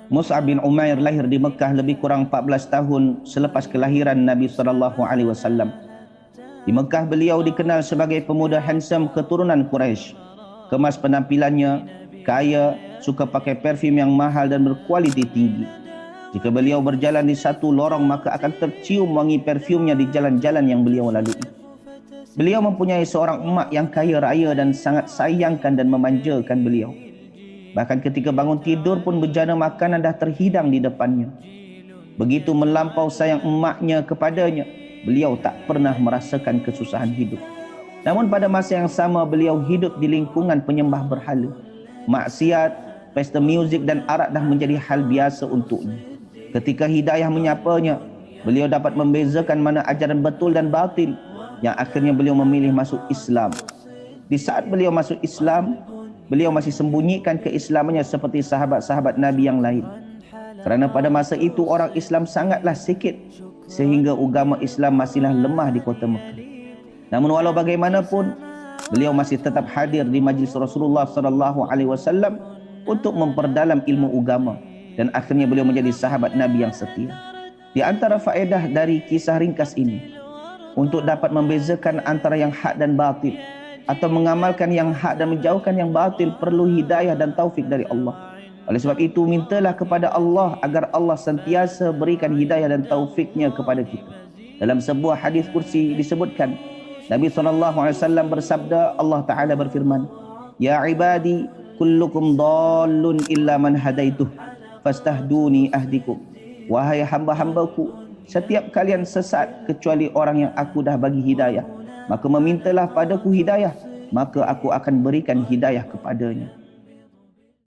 Mus'ab bin Umair lahir di Mekah lebih kurang 14 tahun selepas kelahiran Nabi SAW. Di Mekah beliau dikenal sebagai pemuda handsome keturunan Quraisy. Kemas penampilannya, kaya, suka pakai parfum yang mahal dan berkualiti tinggi. Jika beliau berjalan di satu lorong, maka akan tercium wangi parfumnya di jalan-jalan yang beliau lalui. Beliau mempunyai seorang emak yang kaya raya dan sangat sayangkan dan memanjakan beliau. Bahkan ketika bangun tidur pun bejana makanan dah terhidang di depannya. Begitu melampau sayang emaknya kepadanya, beliau tak pernah merasakan kesusahan hidup. Namun pada masa yang sama beliau hidup di lingkungan penyembah berhala. Maksiat, pesta muzik dan arak dah menjadi hal biasa untuknya. Ketika hidayah menyapanya, beliau dapat membezakan mana ajaran betul dan batil, yang akhirnya beliau memilih masuk Islam. Di saat beliau masuk Islam, beliau masih sembunyikan keislamannya seperti sahabat-sahabat Nabi yang lain. Kerana pada masa itu orang Islam sangatlah sikit, sehingga agama Islam masihlah lemah di kota Mekah. Namun walau bagaimanapun, beliau masih tetap hadir di majlis Rasulullah SAW untuk memperdalam ilmu agama, dan akhirnya beliau menjadi sahabat Nabi yang setia. Di antara faedah dari kisah ringkas ini, untuk dapat membezakan antara yang hak dan batil, atau mengamalkan yang hak dan menjauhkan yang batil, perlu hidayah dan taufik dari Allah. Oleh sebab itu, mintalah kepada Allah agar Allah sentiasa berikan hidayah dan taufiknya kepada kita. Dalam sebuah hadis kursi disebutkan, Nabi SAW bersabda, Allah Ta'ala berfirman, Ya ibadi, kullukum dallun illa man hadaituh, fastahduni ahdikum. Wahai hamba-hambaku, setiap kalian sesat kecuali orang yang aku dah bagi hidayah. Maka memintalah padaku hidayah, maka aku akan berikan hidayah kepadanya.